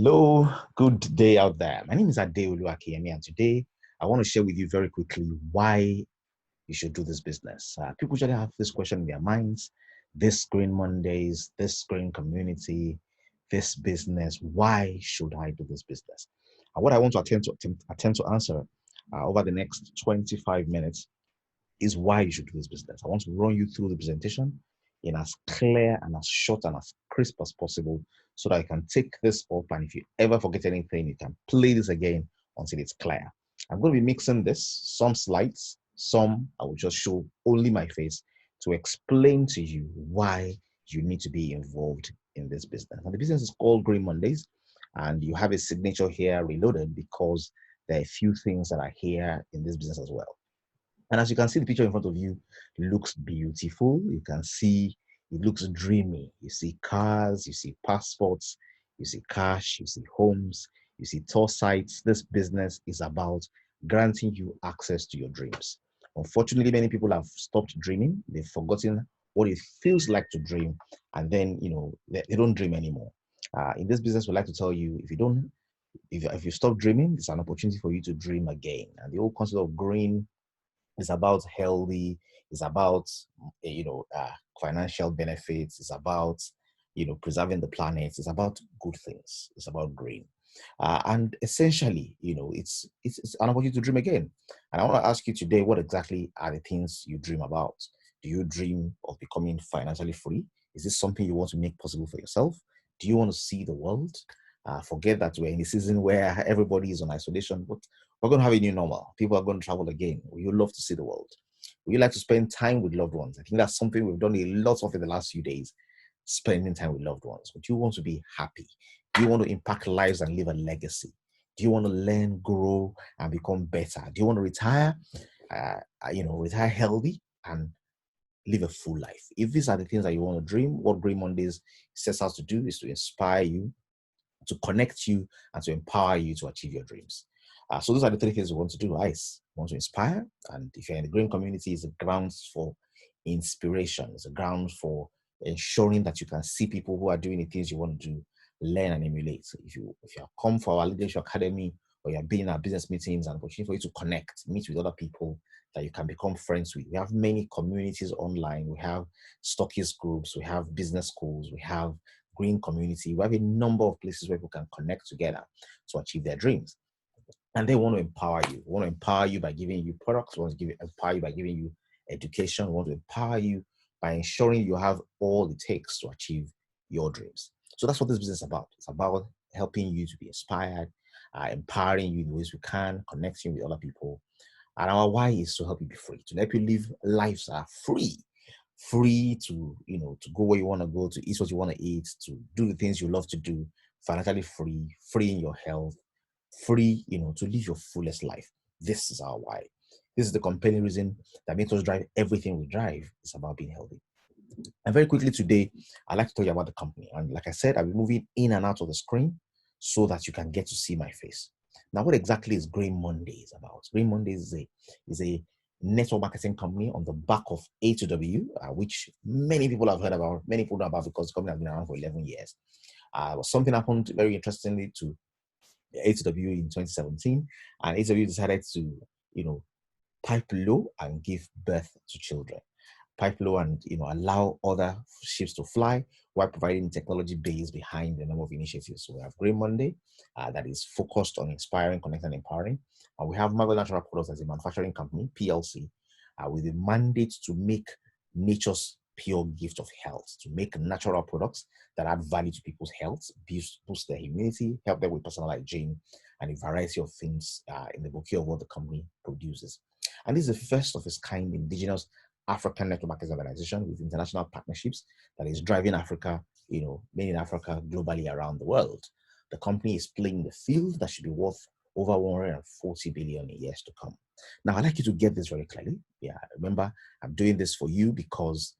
Hello, good day out there. My name is Adeolu Akiyemi, and today I want to share with you very quickly why you should do this business. People usually have this question in their minds: this Green Mondays, this green community, this business. Why should I do this business? And what I want to attempt to answer over the next 25 minutes is why you should do this business. I want to run you through the presentation in as clear and as short and as crisp as possible so that I can take this up. And if you ever forget anything, you can play this again until it's clear. I'm going to be mixing this, some slides, some I will just show only my face to explain to you why you need to be involved in this business. And the business is called Green Mondays, and you have a signature here reloaded because there are a few things that are here in this business as well. And as you can see, the picture in front of you looks beautiful. You can see it looks dreamy. You see cars, you see passports, you see cash, you see homes, you see tour sites. This business is about granting you access to your dreams. Unfortunately, many people have stopped dreaming. They've forgotten what it feels like to dream. And then, they don't dream anymore. In this business, we like to tell you, if you stop dreaming, it's an opportunity for you to dream again. And the whole concept of green it's about healthy. It's about financial benefits. It's about preserving the planet. It's about good things. It's about green, and essentially, it's an opportunity to dream again. And I want to ask you today, what exactly are the things you dream about? Do you dream of becoming financially free? Is this something you want to make possible for yourself? Do you want to see the world? Forget that we're in a season where everybody is on isolation, but we're going to have a new normal. People are going to travel again. Would you love to see the world? Would you like to spend time with loved ones? I think that's something we've done a lot of in the last few days, spending time with loved ones. Would you want to be happy? Do you want to impact lives and leave a legacy? Do you want to learn, grow, and become better? Do you want to retire, retire healthy and live a full life? If these are the things that you want to dream, what Green Mondays sets out to do is to inspire you, to connect you, and to empower you to achieve your dreams. So those are the three things we want to do. ICE, we want to inspire. And if you're in the green community, it's a grounds for inspiration. It's a ground for ensuring that you can see people who are doing the things you want to do, learn and emulate. If you have come for our leadership academy or you're being in our business meetings, an opportunity for you to connect, meet with other people that you can become friends with. We have many communities online. We have stockist groups. We have business schools. We have green community. We have a number of places where people can connect together to achieve their dreams. And they want to empower you. We want to empower you by giving you products. We want to empower you by giving you education. We want to empower you by ensuring you have all it takes to achieve your dreams. So that's what this business is about. It's about helping you to be inspired, empowering you in ways we can, connecting with other people. And our why is to help you be free, to help you live lives that are free to go where you want to go, to eat what you want to eat, to do the things you love to do, financially free in your health, free to live your fullest life. This is our why. This is the compelling reason that makes us drive everything we drive. It's about being healthy. And very quickly today, I'd like to tell you about the company. And like I said, I'll be moving in and out of the screen so that you can get to see my face. Now, what exactly is Green Mondays about? Green Mondays is a network marketing company on the back of A2W, which many people have heard about, many people know about because the company has been around for 11 years. Something happened very interestingly to A2W in 2017, and A2W decided to, pipe low and give birth to children. Pipe low and allow other ships to fly while providing technology base behind the number of initiatives. So we have Green Monday that is focused on inspiring, connecting, and empowering. And we have Marvel Natural Products as a manufacturing company, PLC, with a mandate to make nature's pure gift of health, to make natural products that add value to people's health, boost their immunity, help them with personal hygiene, and a variety of things in the bouquet of what the company produces. And this is the first of its kind indigenous African network marketing organization with international partnerships that is driving Africa, made in Africa, globally around the world. The company is playing the field that should be worth over 140 billion in years to come. Now, I'd like you to get this very clearly. Yeah, remember, I'm doing this for you because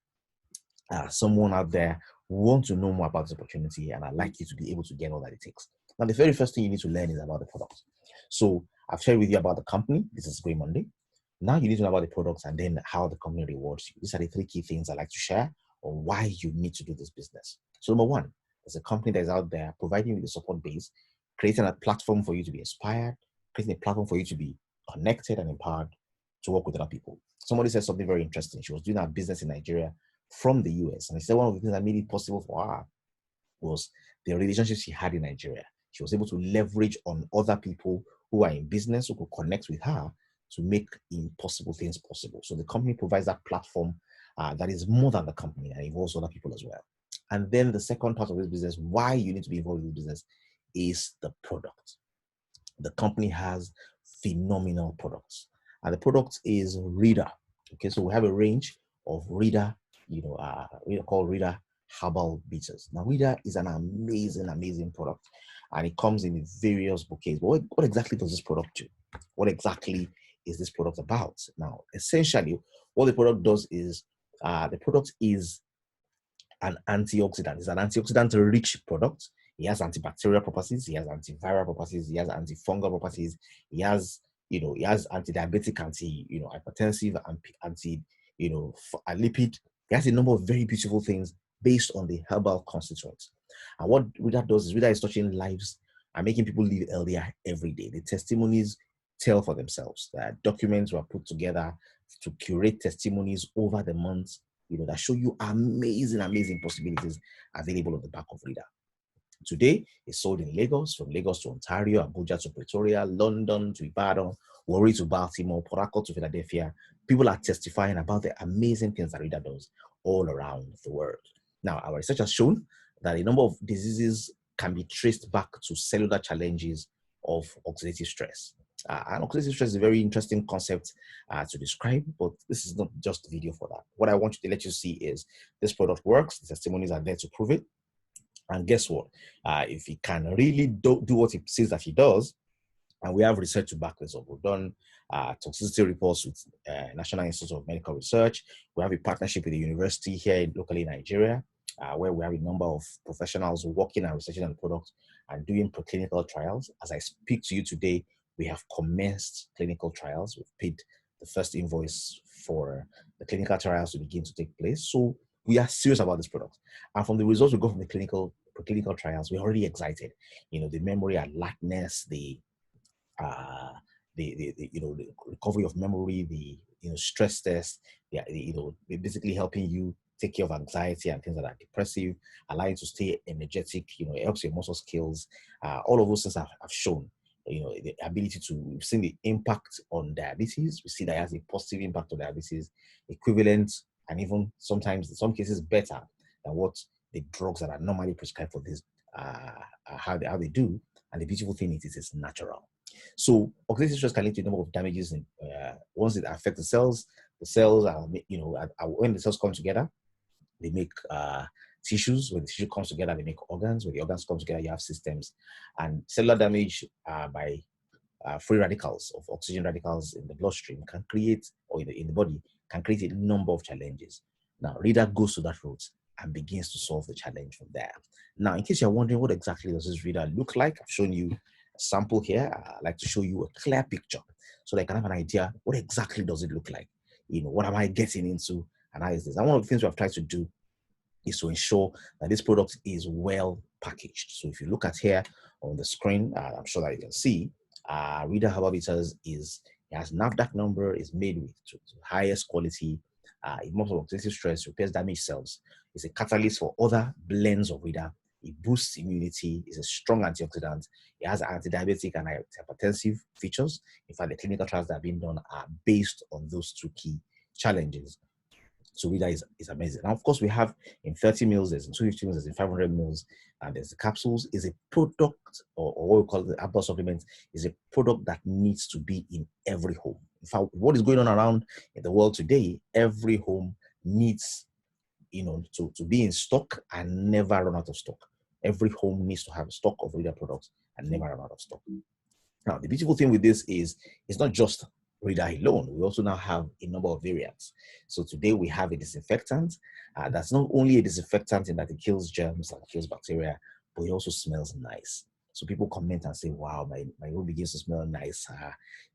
someone out there wants to know more about this opportunity, and I'd like you to be able to get all that it takes. Now, the very first thing you need to learn is about the product. So I've shared with you about the company. This is Green Monday. Now you need to know about the products and then how the company rewards you. These are the three key things I like to share on why you need to do this business. So number one, There's a company that is out there providing you with the support base, creating a platform for you to be inspired, creating a platform for you to be connected and empowered to work with other people. Somebody said something very interesting. She was doing her business in Nigeria from the US. And she said one of the things that made it possible for her was the relationships she had in Nigeria. She was able to leverage on other people who are in business who could connect with her to make impossible things possible. So the company provides that platform that is more than the company and involves other people as well. And then the second part of this business, why you need to be involved in the business, is the product. The company has phenomenal products, and the product is Reader. Okay, so we have a range of Reader, Reader called Reader Herbal Bitters. Now, Reader is an amazing, amazing product, and it comes in various bouquets. But what exactly does this product do? What exactly is this product about? Now, essentially, what the product does is the product is an antioxidant. It's an antioxidant-rich product. It has antibacterial properties. It has antiviral properties. It has antifungal properties. It has, it has anti-diabetic, hypertensive, and lipid. It has a number of very beautiful things based on the herbal constituents. And what Reader does is Reader is touching lives and making people live healthier every day. The testimonies tell for themselves. Documents were put together to curate testimonies over the months, that show you amazing, amazing possibilities available on the back of Reader. Today, it's sold in Lagos, from Lagos to Ontario, Abuja to Pretoria, London to Ibadan, Warri to Baltimore, Port Harcourt to Philadelphia. People are testifying about the amazing things that Reader does all around the world. Now, our research has shown that a number of diseases can be traced back to cellular challenges of oxidative stress. And oxidative stress is a very interesting concept to describe, but this is not just a video for that. What I want you to let you see is this product works. The testimonies are there to prove it. And guess what? If he can really do what he says that he does, and we have research to back this up. We've done toxicity reports with National Institute of Medical Research. We have a partnership with the university here locally in Nigeria, where we have a number of professionals working and researching on the product and doing preclinical trials. As I speak to you today, we have commenced clinical trials. We've paid the first invoice for the clinical trials to begin to take place. So we are serious about this product. And from the results we got from the preclinical trials, we're already excited. The memory alertness, the recovery of memory, the stress test, basically helping you take care of anxiety and things that are depressive, allow you to stay energetic, it helps your muscle skills. All of those things have shown, the ability to, we've seen the impact on diabetes. We see that it has a positive impact on diabetes, equivalent, and even sometimes in some cases better than what the drugs that are normally prescribed for this, how they do. And the beautiful thing is it's natural. So oxidative stress can lead to a number of damages. Once it affects the cells are, when the cells come together, they make tissues. When the tissue comes together, they make organs. When the organs come together, you have systems. And cellular damage by free radicals of oxygen radicals in the bloodstream can create, or in the body, can create a number of challenges. Now, Reader goes to that route and begins to solve the challenge from there. Now, in case you're wondering what exactly does this Reader look like, I've shown you a sample here. I'd like to show you a clear picture so that you can have an idea what exactly does it look like. What am I getting into, and how is this? And one of the things we have tried to do is to ensure that this product is well packaged. So if you look at here on the screen, I'm sure that you can see, Reader Herbal Bitters it has NAFDAC number, is made with to highest quality. It moves oxidative stress, repairs damaged cells. It's a catalyst for other blends of Reader. It boosts immunity. It's a strong antioxidant. It has anti-diabetic and hypertensive features. In fact, the clinical trials that have been done are based on those two key challenges. So Reader is amazing. Now, of course, we have in 30 mils, there's in 250 mils, there's in 500 mils, and there's the capsules. Is a product, or what we call the herbal supplements, is a product that needs to be in every home. In fact, what is going on around in the world today, every home needs, to be in stock and never run out of stock. Every home needs to have a stock of Reader products and never run out of stock. Now, the beautiful thing with this is it's not just Reader alone. We also now have a number of variants. So today we have a disinfectant that's not only a disinfectant in that it kills germs and kills bacteria, but it also smells nice. So people comment and say, wow, my room begins to smell nice.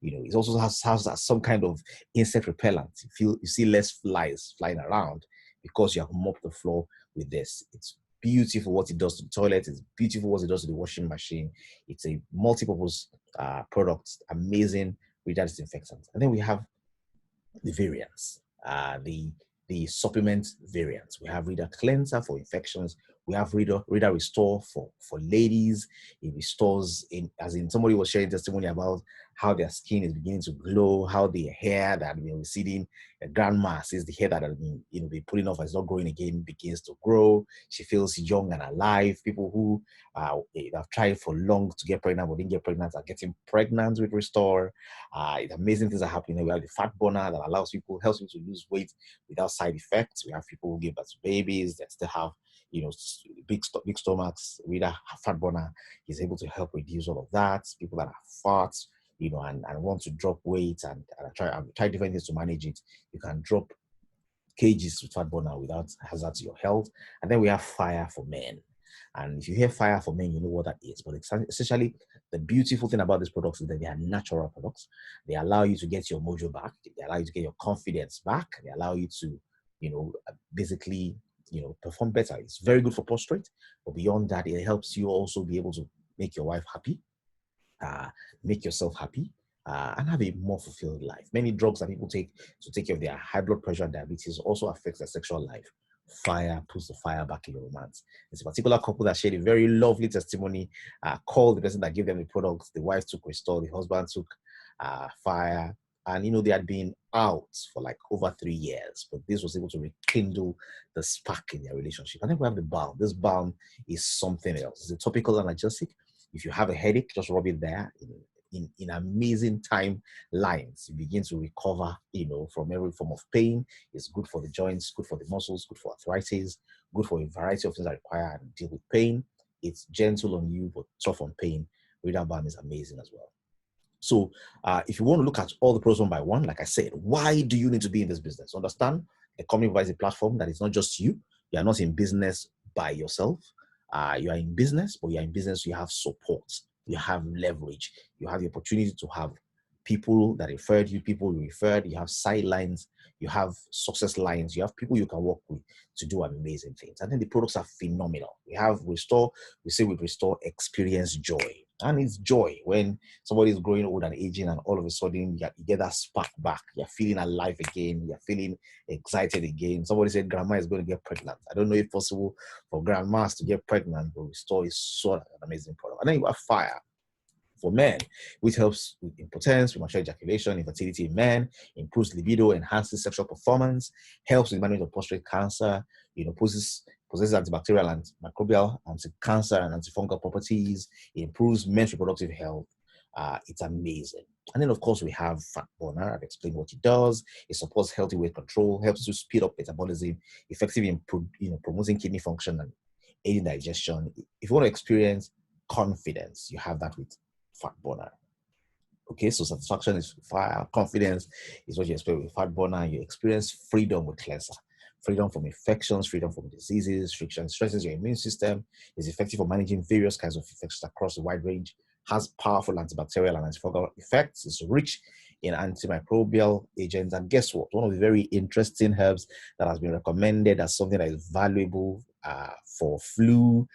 It also has some kind of insect repellent. You see less flies flying around because you have mopped the floor with this. It's beautiful what it does to the toilet. It's beautiful what it does to the washing machine. It's a multi-purpose product, amazing Reader disinfectant. And then we have the variants, the supplement variants. We have Reader Cleanser for infections. We have Reader Restore for ladies. It restores, as in somebody was sharing testimony about how their skin is beginning to glow, how the hair that had been receding, the grandma says the hair that had been, been pulling off and is not growing again begins to grow. She feels young and alive. People who have tried for long to get pregnant but didn't get pregnant are getting pregnant with Restore. Amazing things are happening. We have the fat burner that helps people to lose weight without side effects. We have people who give birth to babies that still have, big stomachs. Reader fat burner is able to help reduce all of that. People that are fat, and want to drop weight and try different things to manage it. You can drop kgs with fat burner without hazard to your health. And then we have Fire for Men. And if you hear Fire for Men, you know what that is. But essentially, the beautiful thing about these products is that they are natural products. They allow you to get your mojo back. They allow you to get your confidence back. They allow you to, basically, perform better. It's very good for prostate. But beyond that, it helps you also be able to make your wife happy, make yourself happy, and have a more fulfilled life. Many drugs that people take to take care of their high blood pressure and diabetes also affects their sexual life. Fire puts the fire back in your romance. There's a particular couple that shared a very lovely testimony, called the person that gave them the products. The wife took Restore, the husband took Fire, and they had been out for like over 3 years, but this was able to rekindle the spark in their relationship. And then we have the balm. This balm is something else. It's a topical analgesic. If you have a headache, just rub it there. In amazing time lines, you begin to recover, from every form of pain. It's good for the joints, good for the muscles, good for arthritis, good for a variety of things that require and deal with pain. It's gentle on you, but tough on pain. Reader Balm is amazing as well. So if you want to look at all the pros one by one, like I said, why do you need to be in this business? Understand, the company provides a platform that is not just you. You are not in business by yourself. You are in business, but you are in business, you have support. You have leverage. You have the opportunity to have people that referred you, people you referred. You have sidelines. You have success lines. You have people you can work with to do amazing things. And then the products are phenomenal. We have Restore. We say with Restore, experience joy. And it's joy when somebody is growing old and aging, and all of a sudden you get that spark back. You're feeling alive again. You're feeling excited again. Somebody said grandma is going to get pregnant. I don't know if possible for grandmas to get pregnant, but Restore is so an amazing product. And then you have Fire for Men, which helps with impotence, premature ejaculation, infertility in men, improves libido, enhances sexual performance, helps with management of prostate cancer, possesses antibacterial and microbial, anti-cancer and antifungal properties, improves men's reproductive health. It's amazing. And then, of course, we have Fat Burner. I've explained what it does. It supports healthy weight control, helps to speed up metabolism, effective in promoting kidney function and aiding digestion. If you want to experience confidence, you have that with Fat Burner. Okay, so satisfaction is fire, confidence is what you expect with Fat Burner. You experience freedom with Cleanser. Freedom from infections, freedom from diseases, friction stresses your immune system, is effective for managing various kinds of infections across a wide range, has powerful antibacterial and antifungal effects, is rich in antimicrobial agents. And guess what? One of the very interesting herbs that has been recommended as something that is valuable for flu,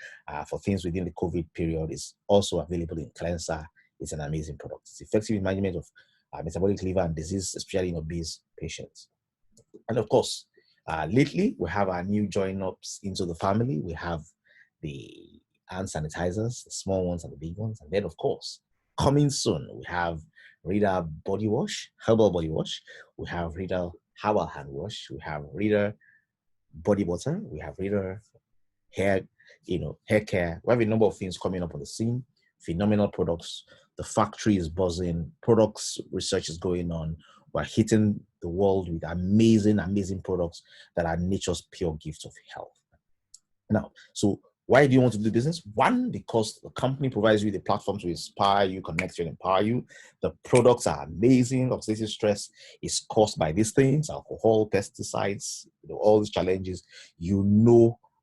for things within the COVID period, is also available in Cleanser. It's an amazing product. It's effective in management of metabolic liver and disease, especially in obese patients. And of course, lately, we have our new join-ups into the family. We have the hand sanitizers, the small ones and the big ones. And then, of course, coming soon, we have Reader Body Wash, Herbal Body Wash. We have Reader Herbal Hand Wash. We have Reader Body Butter. We have Reader Hair, hair care. We have a number of things coming up on the scene. Phenomenal products. The factory is buzzing. Products research is going on. We're hitting the world with amazing, amazing products that are nature's pure gift of health. Now, so why do you want to do business? One, because the company provides you the platform to inspire you, connect you, and empower you. The products are amazing. Oxidative stress is caused by these things, alcohol, pesticides, all these challenges.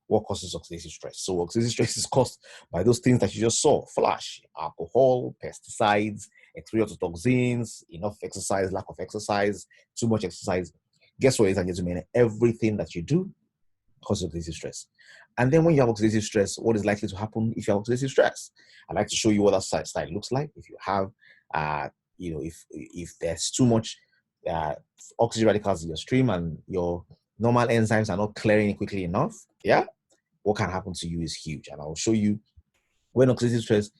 What causes oxidative stress. So oxidative stress is caused by those things that you just saw: flash, alcohol, pesticides, exposure to toxins, enough exercise, lack of exercise, too much exercise. Guess what, ladies and gentlemen? Everything that you do causes oxidative stress. And then when you have oxidative stress, what is likely to happen if you have oxidative stress? I'd like to show you what that side looks like. If you have, if there's too much oxygen radicals in your stream and your normal enzymes are not clearing it quickly enough, yeah, what can happen to you is huge. And I'll show you when oxidative stress,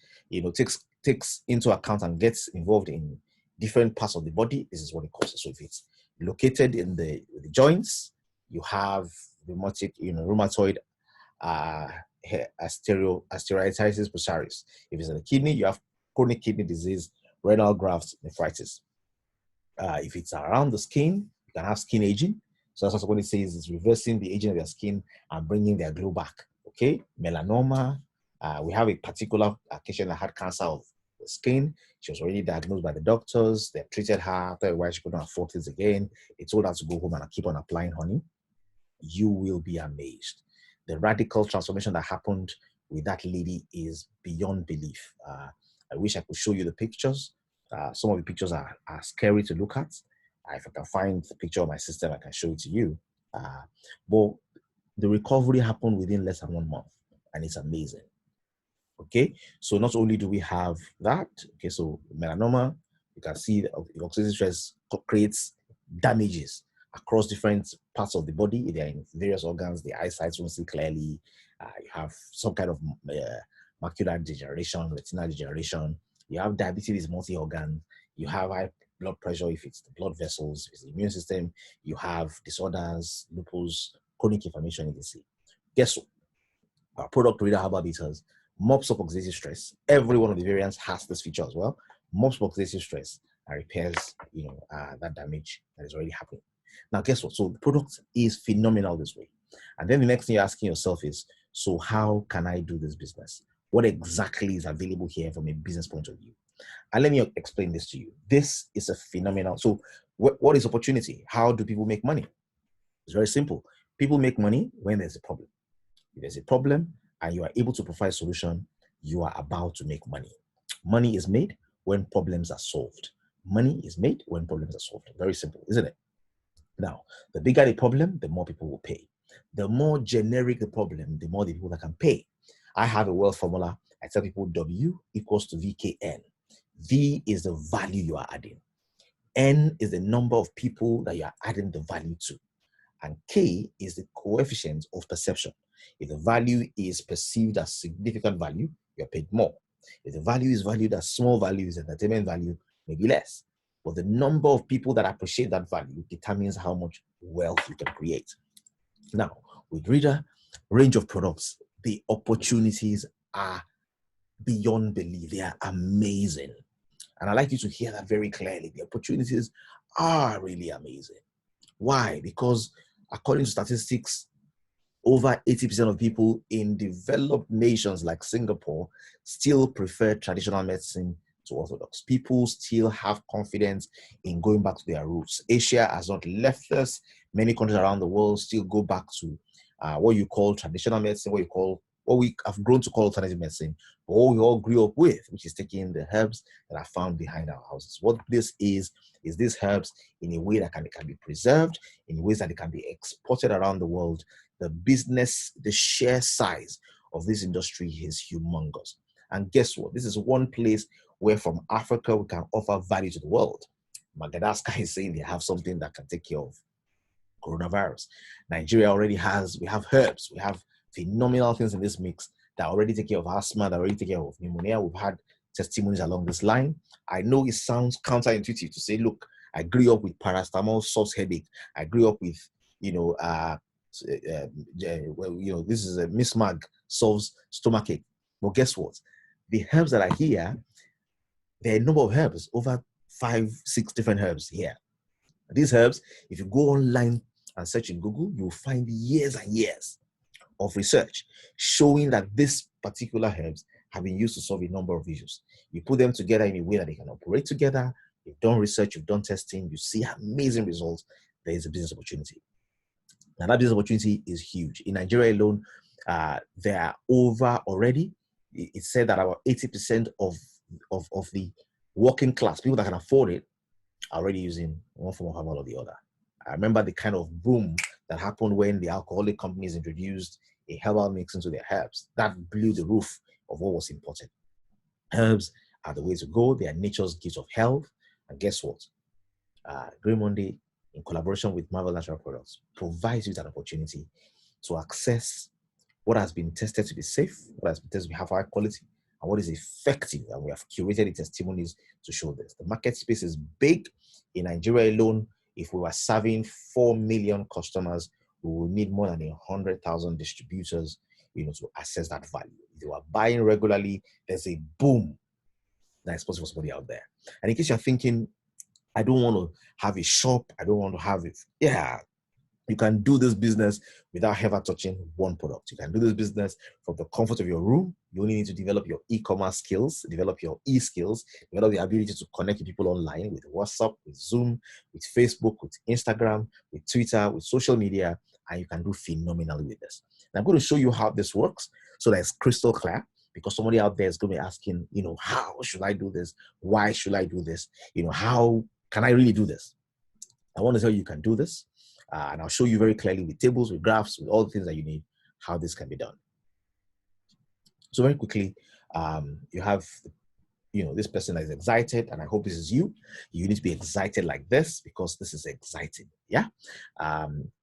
takes into account and gets involved in different parts of the body. This is what it causes. So if it's located in the joints, you have rheumatoid osteoarthritis pulsaris. If it's in the kidney, you have chronic kidney disease, renal graft nephritis. If it's around the skin, you can have skin aging. So that's what it says, is reversing the aging of your skin and bringing their glow back. Okay, melanoma. We have a particular patient that had cancer of the skin. She was already diagnosed by the doctors. They treated her. After a while, she couldn't afford this again. They told her to go home and keep on applying honey. You will be amazed. The radical transformation that happened with that lady is beyond belief. I wish I could show you the pictures. Some of the pictures are scary to look at. If I can find the picture of my system, I can show it to you. But the recovery happened within less than 1 month, and it's amazing. Okay, so not only do we have that, okay, so melanoma, you can see the oxidative stress creates damages across different parts of the body. They're in various organs. The eyesight won't see clearly. You have some kind of macular degeneration, retinal degeneration. You have diabetes, multi-organ. You have high blood pressure if it's the blood vessels, if it's the immune system. You have disorders, lupus, chronic inflammation, you can see. Guess what? Our product, Reader Herbal Bitters, mops up oxidative stress. Every one of the variants has this feature as well. Mops up oxidative stress and repairs, that damage that is already happening. Now, guess what? So the product is phenomenal this way. And then the next thing you're asking yourself is, so how can I do this business? What exactly is available here from a business point of view? And let me explain this to you. This is a phenomenal. So what is opportunity? How do people make money? It's very simple. People make money when there's a problem. If there's a problem and you are able to provide a solution, you are about to make money. Money is made when problems are solved. Money is made when problems are solved. Very simple, isn't it? Now, the bigger the problem, the more people will pay. The more generic the problem, the more the people that can pay. I have a wealth formula. I tell people W equals to VKN. V is the value you are adding. N is the number of people that you are adding the value to. And K is the coefficient of perception. If the value is perceived as significant value, you're paid more. If the value is valued as small values, entertainment value, maybe less. But the number of people that appreciate that value determines how much wealth you can create. Now, with Reader range of products, the opportunities are beyond belief. They are amazing. And I'd like you to hear that very clearly. The opportunities are really amazing. Why? Because according to statistics, over 80% of people in developed nations like Singapore still prefer traditional medicine to orthodox. People still have confidence in going back to their roots. Asia has not left us. Many countries around the world still go back to what you call traditional medicine, what we have grown to call alternative medicine, but what we all grew up with, which is taking the herbs that are found behind our houses. What this is these herbs in a way that can be preserved, in ways that it can be exported around the world. The business, the sheer size of this industry is humongous. And guess what? This is one place where from Africa we can offer value to the world. Madagascar is saying they have something that can take care of coronavirus. Nigeria already has, we have herbs, we have phenomenal things in this mix that already take care of asthma, that already take care of pneumonia. We've had testimonies along this line. I know it sounds counterintuitive to say, look, I grew up with paracetamol, solves headache. I grew up with, this is a Mismag, solves stomachache. But guess what? The herbs that are here, there are a number of herbs, over 5-6 different herbs here. These herbs, if you go online and search in Google, you'll find years and years of research showing that these particular herbs have been used to solve a number of issues. You put them together in a way that they can operate together. You've done research, you've done testing, you see amazing results. There is a business opportunity. Now that business opportunity is huge. In Nigeria alone, there are over already, it's said that about 80% of the working class, people that can afford it, are already using one form of herbal or the other. I remember the kind of boom that happened when the alcoholic companies introduced a herbal mix into their herbs. That blew the roof of what was important. Herbs are the way to go. They are nature's gift of health. And guess what? Green Monday, in collaboration with Marvel Natural Products, provides you that opportunity to access what has been tested to be safe, what has been tested to have high quality, and what is effective. And we have curated the testimonies to show this. The market space is big. In Nigeria alone, if we were serving 4 million customers, we will need more than 100,000 distributors, to access that value. If you are buying regularly, there's a boom that is possible for somebody out there. And in case you're thinking, I don't want to have a shop, I don't want to have it. Yeah, you can do this business without ever touching one product. You can do this business from the comfort of your room. You only need to develop your e-commerce skills, develop your e-skills, develop the ability to connect with people online with WhatsApp, with Zoom, with Facebook, with Instagram, with Twitter, with social media, and you can do phenomenally with this. And I'm going to show you how this works so that it's crystal clear, because somebody out there is going to be asking, how should I do this? Why should I do this? How can I really do this? I want to tell you can do this. And I'll show you very clearly with tables, with graphs, with all the things that you need, how this can be done. So very quickly, you have, this person that is excited, and I hope this is you. You need to be excited like this because this is exciting. Yeah.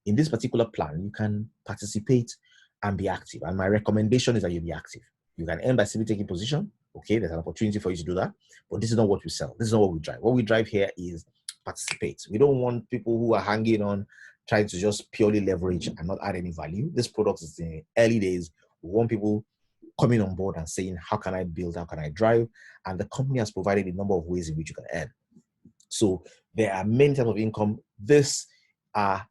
In this particular plan, you can participate and be active. And my recommendation is that you be active. You can end by simply taking position. Okay, there's an opportunity for you to do that. But this is not what we sell. This is not what we drive. What we drive here is participate. We don't want people who are hanging on, trying to just purely leverage and not add any value. This product is in the early days. We want people coming on board and saying, how can I build? How can I drive? And the company has provided a number of ways in which you can earn. So there are many types of income. This are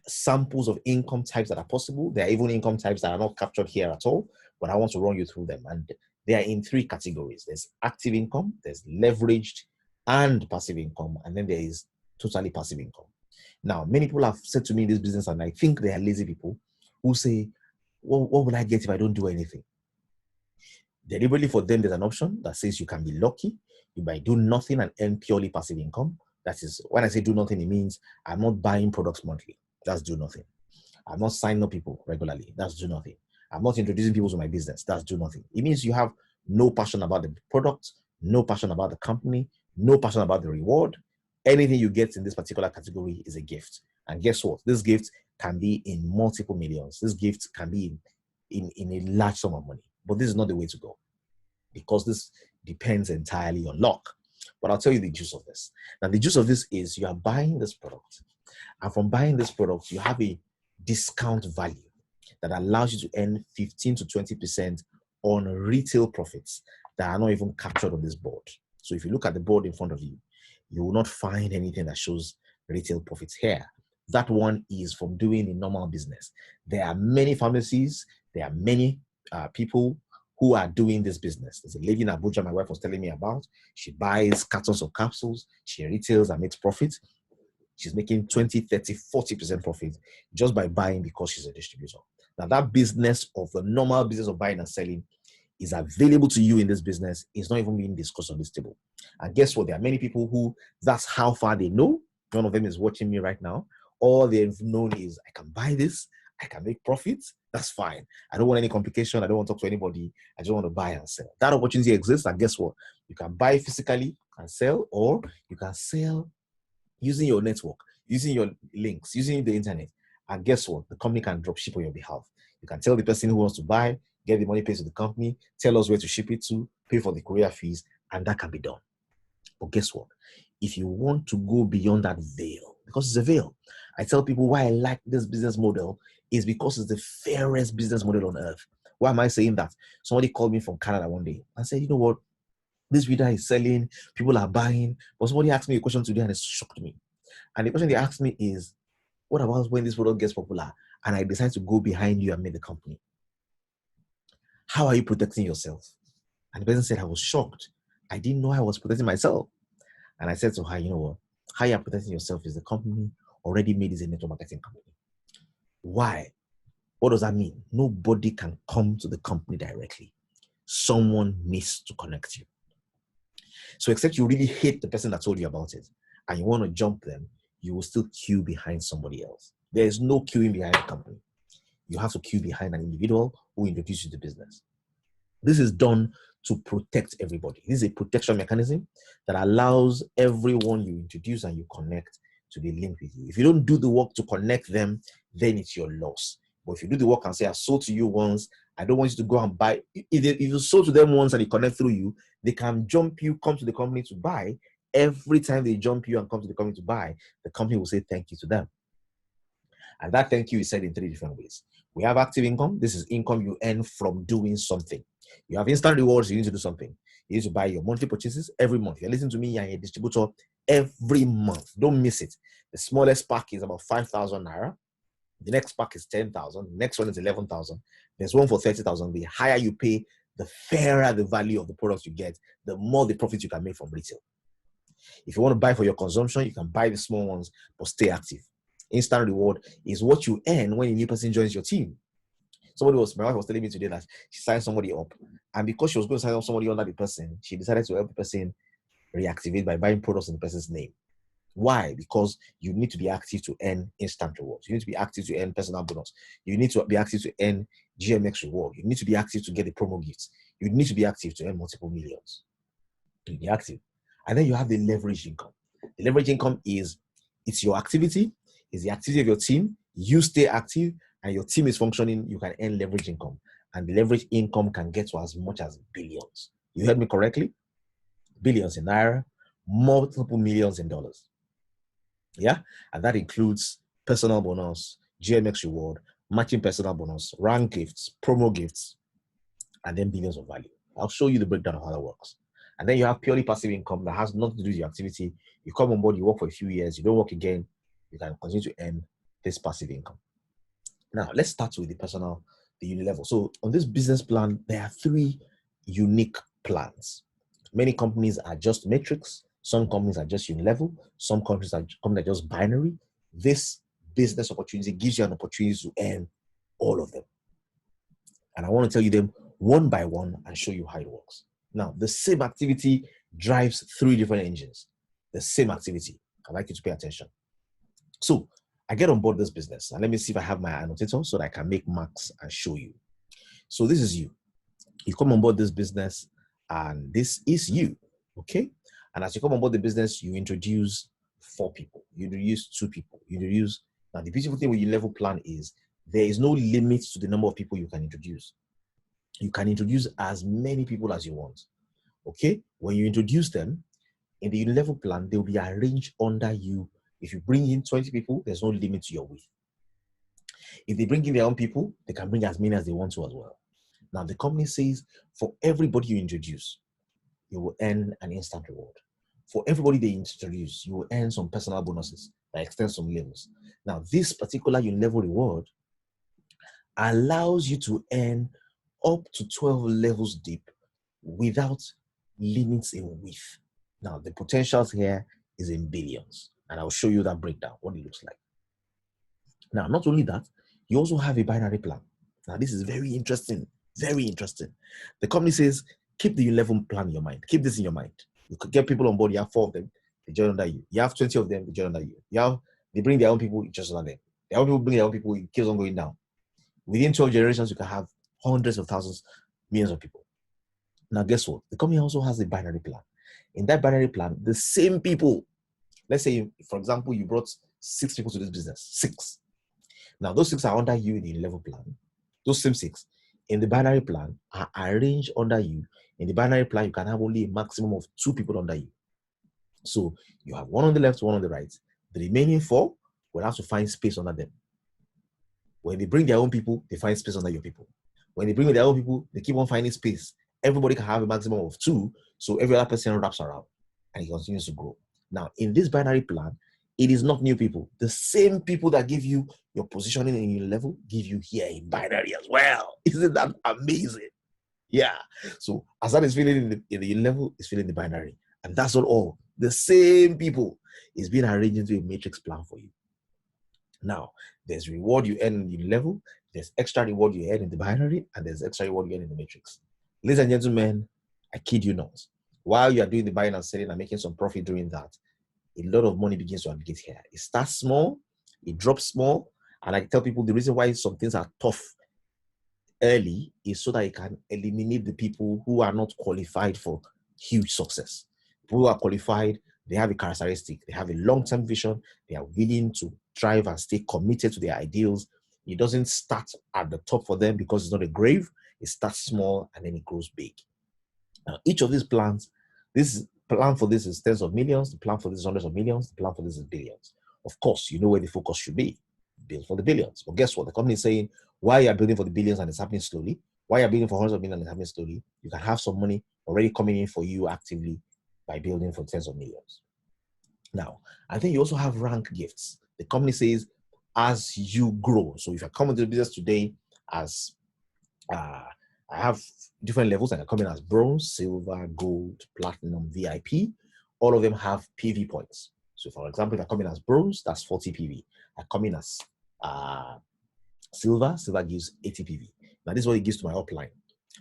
samples of income types that are possible. There are even income types that are not captured here at all, but I want to run you through them. And they are in 3 categories. There's active income, there's leveraged and passive income, and then there is totally passive income. Now, many people have said to me in this business, and I think they are lazy people, who say, well, what will I get if I don't do anything? Deliberately for them, there's an option that says you can be lucky. You might do nothing and earn purely passive income. That is, when I say do nothing, it means I'm not buying products monthly. That's do nothing. I'm not signing up people regularly. That's do nothing. I'm not introducing people to my business. That's do nothing. It means you have no passion about the product, no passion about the company, no passion about the reward. Anything you get in this particular category is a gift. And guess what? This gift can be in multiple millions. This gift can be in a large sum of money. But this is not the way to go, because this depends entirely on luck. But I'll tell you the juice of this. Now, the juice of this is you are buying this product. And from buying this product, you have a discount value that allows you to earn 15 to 20% on retail profits that are not even captured on this board. So if you look at the board in front of you, you will not find anything that shows retail profits here. That one is from doing a normal business. There are many pharmacies, there are many people who are doing this business. There's a lady in Abuja my wife was telling me about. She buys cartons of capsules, she retails and makes profit. She's making 20, 30, 40% profit just by buying because she's a distributor. Now, that business of the normal business of buying and selling is available to you in this business. It's not even being discussed on this table. And guess what? There are many people who that's how far they know. One of them is watching me right now. All they've known is I can buy this, I can make profits. That's fine. I don't want any complication. I don't want to talk to anybody. I just want to buy and sell. That opportunity exists. And guess what? You can buy physically and sell, or you can sell using your network, using your links, using the internet. And guess what? The company can drop ship on your behalf. You can tell the person who wants to buy, get the money paid to the company, tell us where to ship it to, pay for the courier fees, and that can be done. But guess what? If you want to go beyond that veil, because it's a veil, I tell people why I like this business model is because it's the fairest business model on earth. Why am I saying that? Somebody called me from Canada one day and said, you know what? This video is selling, people are buying. But somebody asked me a question today and it shocked me. And the question they asked me is, what about when this product gets popular and I decide to go behind you and make the company? How are you protecting yourself? And the person said, I was shocked. I didn't know I was protecting myself. And I said to her, you know what? How you are protecting yourself is the company already made is a network marketing company. Why? What does that mean? Nobody can come to the company directly. Someone needs to connect you. So except you really hate the person that told you about it and you want to jump them, you will still queue behind somebody else. There is no queuing behind the company. you have to queue behind an individual who introduces you to the business. This is done to protect everybody. This is a protection mechanism that allows everyone you introduce and you connect to be linked with you. If you don't do the work to connect them, then it's your loss. But if you do the work and say, I sold to you once, I don't want you to go and buy. If you sold to them once and they connect through you, they can jump you, come to the company to buy. Every time they jump you and come to the company to buy, the company will say thank you to them. And that thank you is said in 3 different ways. We have active income. This is income you earn from doing something. You have instant rewards. You need to do something. You need to buy your monthly purchases every month. You're listening to me, you're a distributor every month. Don't miss it. The smallest pack is about 5,000 naira. The next pack is 10,000. The next one is 11,000. There's one for 30,000. The higher you pay, the fairer the value of the products you get, the more the profit you can make from retail. If you want to buy for your consumption, you can buy the small ones, but stay active. Instant reward is what you earn when a new person joins your team. My wife was telling me today that she signed somebody up, and because she was going to sign up somebody under the person, she decided to help the person reactivate by buying products in the person's name. Why? Because you need to be active to earn instant rewards. You need to be active to earn personal bonus. You need to be active to earn GMX reward. You need to be active to get the promo gifts. You need to be active to earn multiple millions. You be active. And then you have the leverage income. The leverage income it's your activity, it's the activity of your team. You stay active and your team is functioning, you can earn leverage income. And the leverage income can get to as much as billions. You heard me correctly? Billions in naira, multiple millions in dollars. Yeah? And that includes personal bonus, GMX reward, matching personal bonus, rank gifts, promo gifts, and then billions of value. I'll show you the breakdown of how that works. And then you have purely passive income that has nothing to do with your activity. You come on board, you work for a few years, you don't work again, you can continue to earn this passive income. Now, let's start with the unilevel. So on this business plan, there are 3 unique plans. Many companies are just matrix. Some companies are just unilevel. Some companies are just binary. This business opportunity gives you an opportunity to earn all of them. And I want to tell you them one by one and show you how it works. Now, the same activity drives 3 different engines. The same activity. I'd like you to pay attention. So I get on board this business, and let me see if I have my annotator so that I can make marks and show you. So this is you. You come on board this business, and this is you, okay? And as you come on board the business, you introduce 4 people. You introduce 2 people. Now the beautiful thing with your level plan is there is no limit to the number of people you can introduce. You can introduce as many people as you want, okay? When you introduce them, in the unilevel plan, they will be arranged under you. If you bring in 20 people, there's no limit to your width. If they bring in their own people, they can bring as many as they want to as well. Now, the company says for everybody you introduce, you will earn an instant reward. For everybody they introduce, you will earn some personal bonuses that extend some levels. Now, this particular unilevel reward allows you to earn up to 12 levels deep without limits in width. Now, the potentials here is in billions, and I'll show you that breakdown, what it looks like. Now, not only that, you also have a binary plan. Now, this is very interesting, very interesting. The company says, keep the unilevel plan in your mind. Keep this in your mind. You could get people on board, you have 4 of them, they join under you. You have 20 of them, they join under you. They bring their own people, you just under them. Their own people bring their own people, it keeps on going down. Within 12 generations, you can have hundreds of thousands, millions of people. Now, guess what? The company also has a binary plan. In that binary plan, the same people, let's say, for example, you brought 6 people to this business, 6. Now, those 6 are under you in the level plan. Those same 6 in the binary plan are arranged under you. In the binary plan, you can have only a maximum of 2 people under you. So you have 1 on the left, 1 on the right. The remaining 4 will have to find space under them. When they bring their own people, they find space under your people. When they bring their own people, they keep on finding space. Everybody can have a maximum of 2, so every other person wraps around and it continues to grow. Now, in this binary plan, it is not new people. The same people that give you your positioning in your level give you here in binary as well. Isn't that amazing? Yeah. So as that is feeling in the level, it's feeling the binary. And that's not all. The same people is being arranged into a matrix plan for you. Now, there's reward you earn in the level, there's extra reward you earn in the binary, and there's extra reward you earn in the matrix. Ladies and gentlemen, I kid you not. While you are doing the buying and selling and making some profit doing that, a lot of money begins to aggregate here. It starts small, it drops small, And I tell people the reason why some things are tough early is so that you can eliminate the people who are not qualified for huge success. People who are qualified, they have a characteristic, they have a long-term vision, they are willing to drive and stay committed to their ideals. It doesn't start at the top for them because it's not a grave. It starts small and then it grows big. Now, each of these plans, this plan for this is tens of millions, the plan for this is hundreds of millions, the plan for this is billions. Of course, you know where the focus should be. Build for the billions. But guess what? The company is saying, why you are building for the billions and it's happening slowly? Why you are building for hundreds of millions and it's happening slowly? You can have some money already coming in for you actively by building for tens of millions. Now, I think you also have rank gifts. The company says, as you grow. So if I come into the business today as I have different levels. I can come in as bronze, silver, gold, platinum, VIP. All of them have PV points. So for example, if I come in as bronze, that's 40 PV. I come in as silver gives 80 PV. Now this is what it gives to my upline.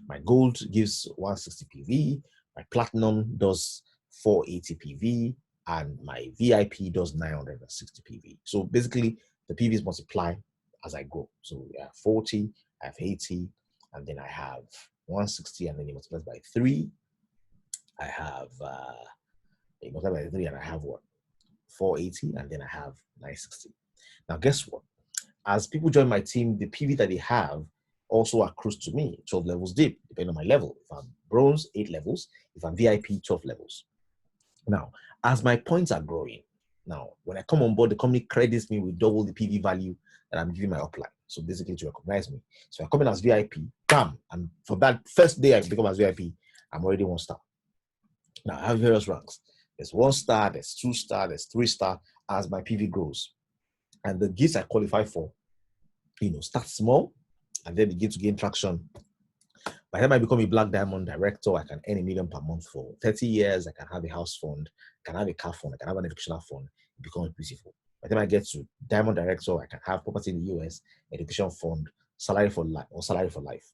My gold gives 160 PV. My platinum does 480 PV. And my VIP does 960 PV. So basically, the PVs multiply as I go. So I have 40, I have 80, and then I have 160, and then it multiplies by 3. I have it multiplies by 3, and I have what? 480, and then I have 960. Now, guess what? As people join my team, the PV that they have also accrues to me 12 levels deep, depending on my level. If I'm bronze, 8 levels. If I'm VIP, 12 levels. Now, as my points are growing, now when I come on board, the company credits me with double the PV value that I'm giving my upline. So basically to recognize me. So I come in as VIP, bam, and for that first day I become as VIP, I'm already 1 star. Now I have various ranks. There's 1 star, there's 2 star, there's 3 star as my PV grows. And the gifts I qualify for, start small and then begin to gain traction. By the time I become a Black Diamond director, I can earn $1 million per month for 30 years. I can have a house fund, I can have a car fund, I can have an educational fund. It becomes beautiful. By the time I get to Diamond director, I can have property in the US, education fund, salary for life, or salary for life.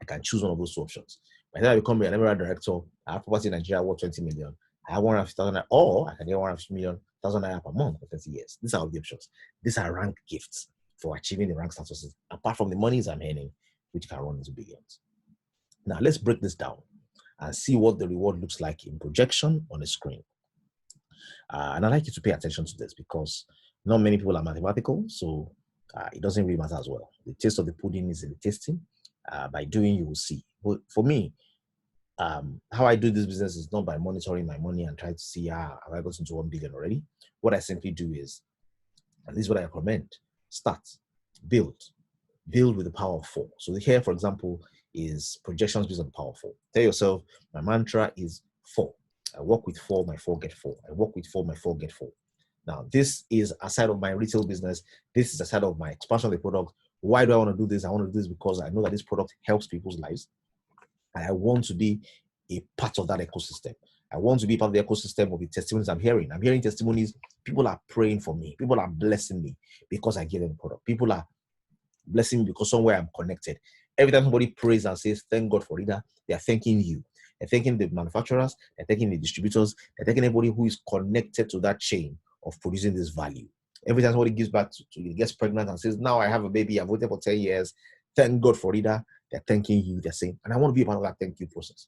I can choose one of those 2 options. By the time I become an Emerald director, I have property in Nigeria worth 20 million. I have 150,000, or I can get 150 million per month for 30 years. These are the options. These are rank gifts for achieving the rank statuses, apart from the monies I'm earning, which can run into billions. Now, let's break this down and see what the reward looks like in projection on the screen. And I'd like you to pay attention to this because not many people are mathematical, so it doesn't really matter as well. The taste of the pudding is in the tasting. By doing, you will see. But for me, how I do this business is not by monitoring my money and try to see, have I got into 1 billion already? What I simply do is, and this is what I recommend, start, build with the power of 4. So here, for example, is projections based on the power of 4. Tell yourself, my mantra is 4. I work with 4, my 4 get 4. I work with 4, my 4 get 4. Now, this is aside of my retail business. This is aside of my expansion of the product. Why do I want to do this? I want to do this because I know that this product helps people's lives. And I want to be a part of that ecosystem. I want to be part of the ecosystem of the testimonies I'm hearing. I'm hearing testimonies. People are praying for me. People are blessing me because I give them a product. People are blessing me because somewhere I'm connected. Every time somebody prays and says, thank God for Rida, they are thanking you. They're thanking the manufacturers, they're thanking the distributors, they're thanking everybody who is connected to that chain of producing this value. Every time somebody gives back to gets pregnant and says, now I have a baby, I've waited for 10 years, thank God for Rida, they're thanking you, they're saying, and I want to be a part of that thank you process.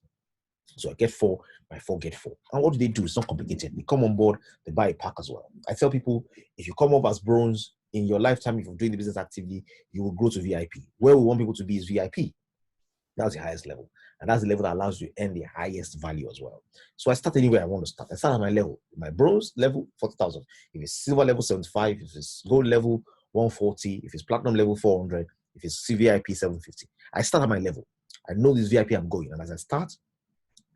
So I get 4, my 4 get 4. And what do they do? It's not complicated. They come on board, they buy a pack as well. I tell people, if you come up as bronze, in your lifetime, if you're doing the business actively, you will grow to VIP. Where we want people to be is VIP. That's the highest level. And that's the level that allows you to earn the highest value as well. So I start anywhere I want to start. I start at my level. My bronze level, 40,000. If it's silver level, 75. If it's gold level, 140. If it's platinum level, 400. If it's VIP, 750. I start at my level. I know this VIP I'm going. And as I start,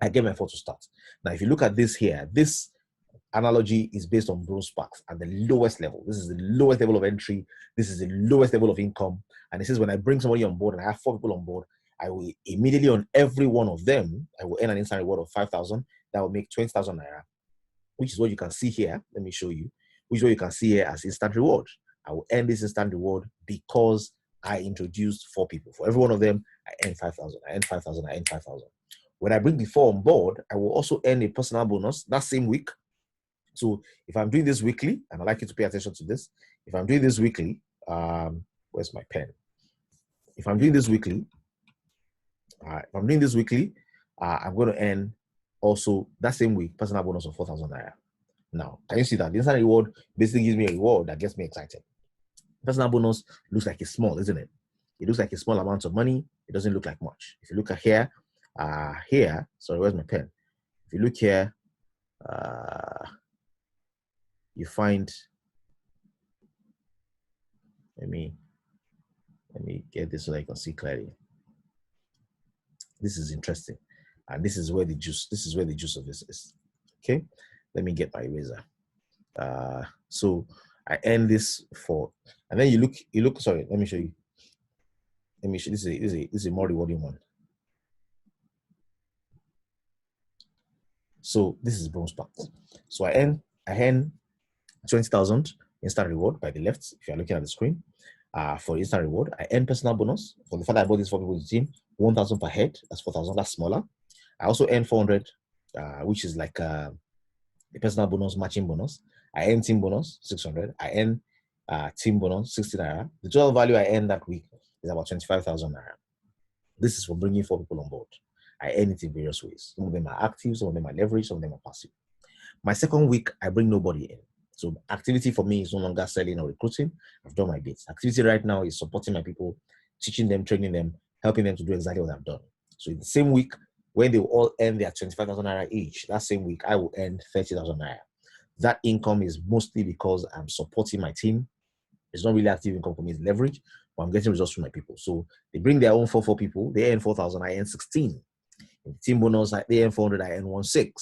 I get my 4 to start. Now, if you look at this here, this analogy is based on bronze sparks at the lowest level. This is the lowest level of entry. This is the lowest level of income. And it says when I bring somebody on board and I have 4 people on board, I will immediately on every one of them, I will earn an instant reward of 5,000. That will make 20,000 naira, which is what you can see here. Let me show you, which is what you can see here as instant reward. I will earn this instant reward because I introduced 4 people. For every one of them, I earn 5,000. I earn 5,000. I earn 5,000. When I bring the 4 on board, I will also earn a personal bonus that same week. So if I'm doing this weekly, and I'd like you to pay attention to this, if I'm doing this weekly, where's my pen? If I'm doing this weekly, I'm going to earn also that same week personal bonus of 4,000 naira. Now, can you see that the instant reward basically gives me a reward that gets me excited? Personal bonus looks like it's small, isn't it? It looks like a small amount of money. It doesn't look like much. If you look at here, sorry, where's my pen? If you look here, you find, let me get this so that you can see clearly. This is interesting. And this is where the juice of this is. Okay, let me get my eraser. So I end this for, and then you look, sorry, let me show you. This is a more rewarding one. So this is bronze packs. So I earn 20,000 instant reward by the left, if you're looking at the screen. For instant reward, I earn personal bonus. For the fact that I bought this for people in the team, 1,000 per head, that's 4,000, that's smaller. I also earn 400, which is like a personal bonus, matching bonus. I earn team bonus, 600. I earn team bonus, 60 naira. The total value I earn that week is about 25,000 naira. This is for bringing 4 people on board. I earn it in various ways. Some of them are active, some of them are leverage, some of them are passive. My second week, I bring nobody in. So activity for me is no longer selling or recruiting. I've done my bits. Activity right now is supporting my people, teaching them, training them, helping them to do exactly what I've done. So in the same week, when they will all earn their 25,000 naira each, that same week, I will earn 30,000 naira. That income is mostly because I'm supporting my team. It's not really active income for me, it's leverage, but I'm getting results from my people. So they bring their own 4 people, they earn 4,000, I earn 16. In the team bonus, they earn 400, I earn 16.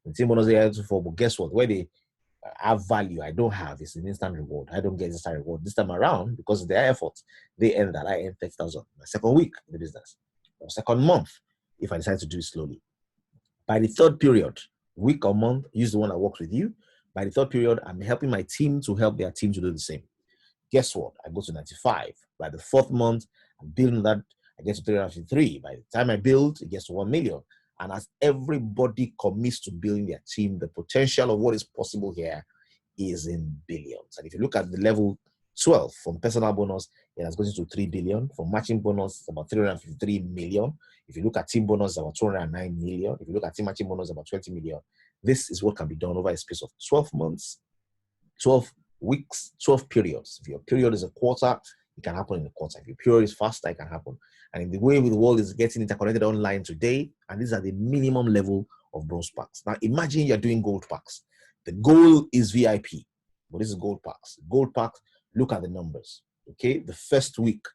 In the team bonus, they earn 24, but guess what? Where they have value, I don't have, it's an instant reward. I don't get instant reward this time around because of their effort. They earn that, I earn 30,000. My second week in the business, or second month, if I decide to do it slowly. By the third period, week or month, use the one that works with you. By the third period, I'm helping my team to help their team to do the same. Guess what? I go to 95. By the fourth month, I'm building that, I get to 353. By the time I build, it gets to 1 million. And as everybody commits to building their team, the potential of what is possible here is in billions. And if you look at the level 12 from personal bonus, it has gone to 3 billion. From matching bonus, it's about 353 million. If you look at team bonus, it's about 209 million. If you look at team matching bonus, it's about 20 million. This is what can be done over a space of 12 months, 12 weeks, 12 periods. If your period is a quarter, it can happen in a quarter. If your period is faster, it can happen. And in the way the world is getting interconnected online today, and these are the minimum level of bronze packs. Now imagine you're doing gold packs. The goal is VIP, but this is gold packs. Gold packs, look at the numbers. Okay, the first week,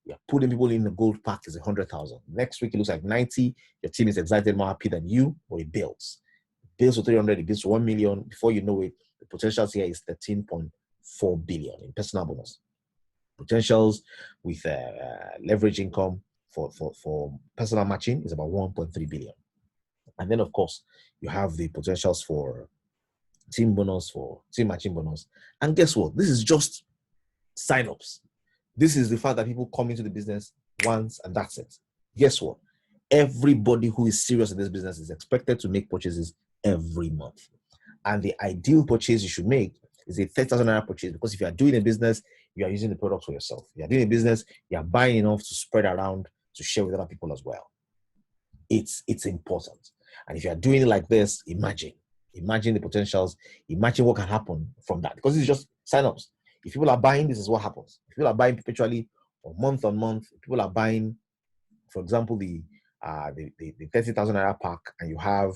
you're putting people in the gold pack is 100,000. Next week, it looks like 90. Your team is excited, more happy than you, but it builds. It builds to 300, it builds to 1 million. Before you know it, the potentials here is 13.4 billion in personal bonus. Potentials with leverage income for personal matching is about 1.3 billion. And then, of course, you have the potentials for team bonus, for team matching bonus. And guess what? This is just sign-ups. This is the fact that people come into the business once and that's it. Guess what? Everybody who is serious in this business is expected to make purchases every month. And the ideal purchase you should make is a 30,000 naira purchase, because if you are doing a business, you are using the product for yourself. If you are doing a business, you are buying enough to spread around to share with other people as well. It's important. And if you are doing it like this, imagine the potentials, imagine what can happen from that, because it's just signups. If people are buying, this is what happens. If people are buying perpetually or month on month, people are buying, for example, the 30,000 naira pack, and you have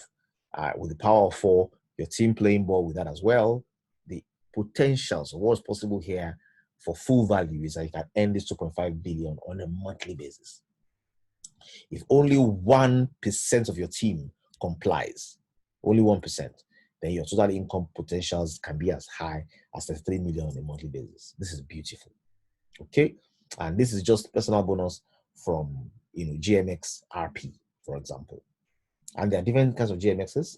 with the power of 4, your team playing ball with that as well. The potentials of what's possible here for full value is that you can earn this 2.5 billion on a monthly basis. If only 1% of your team complies, only 1%, then your total income potentials can be as high as 33 million on a monthly basis. This is beautiful. Okay, and this is just personal bonus from GMX RP, for example. And there are different kinds of GMXs.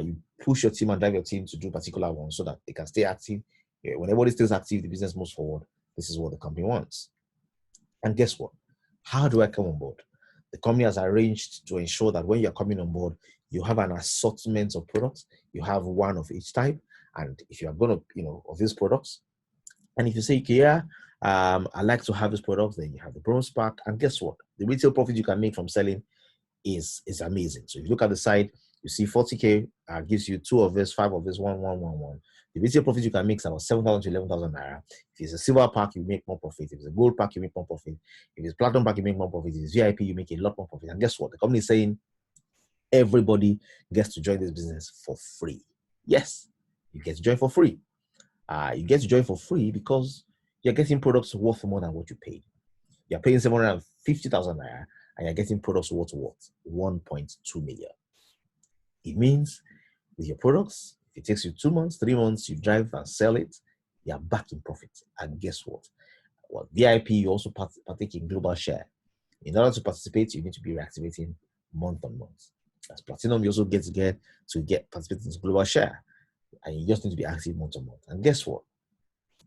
You push your team and drive your team to do particular ones so that they can stay active. When everybody stays active, the business moves forward. This is what the company wants. And guess what? How do I come on board? The company has arranged to ensure that when you're coming on board, you have an assortment of products. You have one of each type. And if you are going to, of these products, and if you say, okay, yeah, I like to have this product. Then you have the bonus pack, and guess what? The retail profit you can make from selling is amazing. So if you look at the side, you see 40K gives you 2 of this, 5 of this, 1. The retail profit you can make is about 7,000 to 11,000 naira. If it's a silver pack, you make more profit. If it's a gold pack, you make more profit. If it's platinum pack, you make more profit. If it's VIP, you make a lot more profit. And guess what? The company is saying everybody gets to join this business for free. Yes, you get to join for free. You get to join for free because you're getting products worth more than what you paid. You're paying 750,000 naira and you're getting products worth what? 1.2 million. It means with your products, if it takes you 2 months, 3 months, you drive and sell it, you're back in profit. And guess what? Well, VIP, you also partake in global share. In order to participate, you need to be reactivating month on month. As platinum, you also get participate in global share. And you just need to be active month on month. And guess what?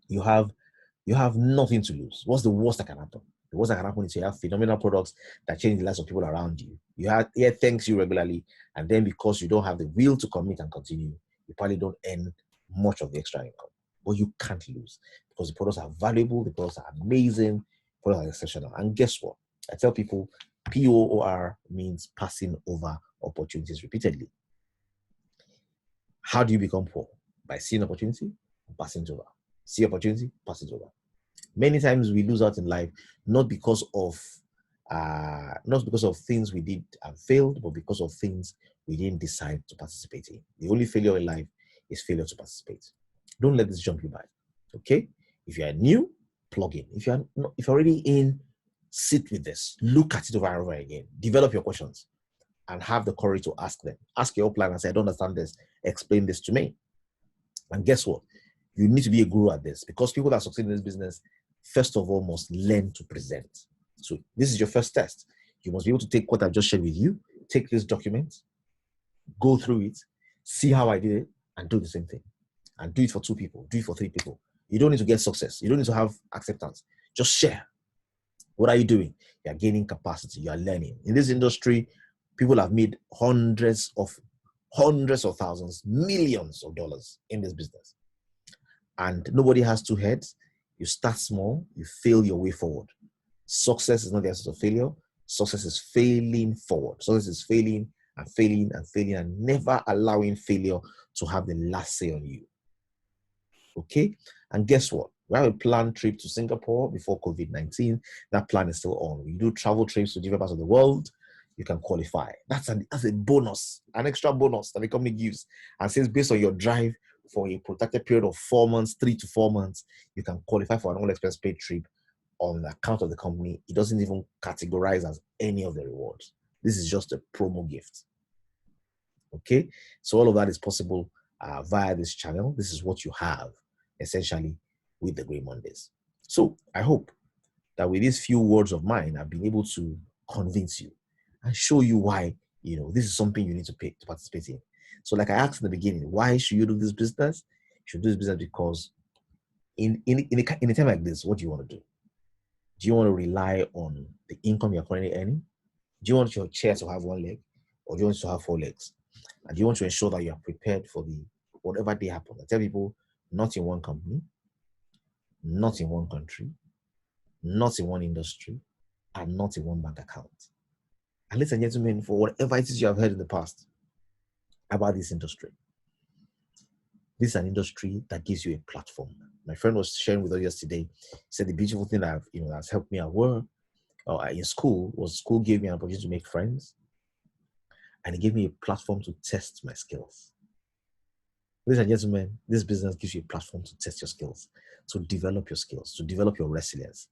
You have nothing to lose. What's the worst that can happen? The worst that can happen is you have phenomenal products that change the lives of people around you. You hear thanks you regularly, and then because you don't have the will to commit and continue, you probably don't earn much of the extra income. But you can't lose because the products are valuable, the products are amazing, the products are exceptional. And guess what? I tell people, POOR means passing over opportunities repeatedly. How do you become poor? By seeing opportunity, passing it over. See opportunity, pass it over. Many times we lose out in life not because of things we did and failed, but because of things we didn't decide to participate in. The only failure in life is failure to participate. Don't let this jump you by. Okay? If you are new, plug in. If you're already in, sit with this. Look at it over and over again. Develop your questions and have the courage to ask them. Ask your upline and say, I don't understand this. Explain this to me. And guess what? You need to be a guru at this because people that succeed in this business, first of all, must learn to present. So this is your first test. You must be able to take what I've just shared with you, take this document, go through it, see how I did it, and do the same thing. And do it for 2 people, do it for 3 people. You don't need to get success. You don't need to have acceptance. Just share. What are you doing? You're gaining capacity. You are learning. In this industry, people have made hundreds of thousands, millions of dollars in this business. And nobody has 2 heads. You start small, you fail your way forward. Success is not the answer to failure. Success is failing forward. Success is failing and failing and failing and never allowing failure to have the last say on you. Okay? And guess what? We have a planned trip to Singapore before COVID-19. That plan is still on. We do travel trips to different parts of the world. You can qualify. That's a bonus, an extra bonus that the company gives. And since based on your drive for a protected period of 4 months, 3 to 4 months, you can qualify for an all-expense paid trip on the account of the company. It doesn't even categorize as any of the rewards. This is just a promo gift. Okay? So all of that is possible via this channel. This is what you have, essentially, with the Green Mondays. So I hope that with these few words of mine, I've been able to convince you and show you why, this is something you need to pay to participate in. So like I asked in the beginning, why should you do this business? You should do this business because in a time like this, what do you want to do? Do you want to rely on the income you're currently earning? Do you want your chair to have 1 leg? Or do you want it to have 4 legs? And do you want to ensure that you are prepared for whatever day happens? I tell people, not in one company, not in one country, not in one industry, and not in one bank account. And ladies and gentlemen, for whatever it is you have heard in the past about this industry, this is an industry that gives you a platform. My friend was sharing with us yesterday. He said the beautiful thing that that's helped me at work or in school was school gave me an opportunity to make friends, and it gave me a platform to test my skills. Ladies and gentlemen, this business gives you a platform to test your skills, to develop your skills, to develop your resilience,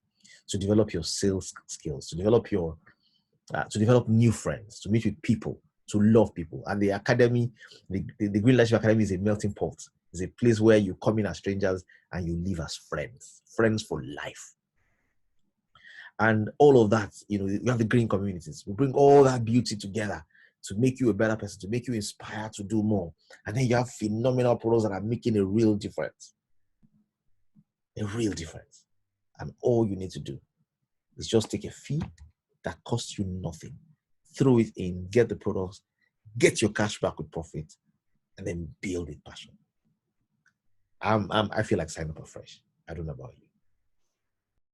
to develop your sales skills, to develop new friends, to meet with people, to love people. And the academy, the Green Leadership Academy is a melting pot. It's a place where you come in as strangers and you live as friends for life. And all of that, you have the green communities. We bring all that beauty together to make you a better person, to make you inspired to do more. And then you have phenomenal products that are making a real difference. A real difference. And all you need to do is just take a fee that costs you nothing. Throw it in, get the products, get your cash back with profit, and then build with passion. I feel like signing up afresh. I don't know about you.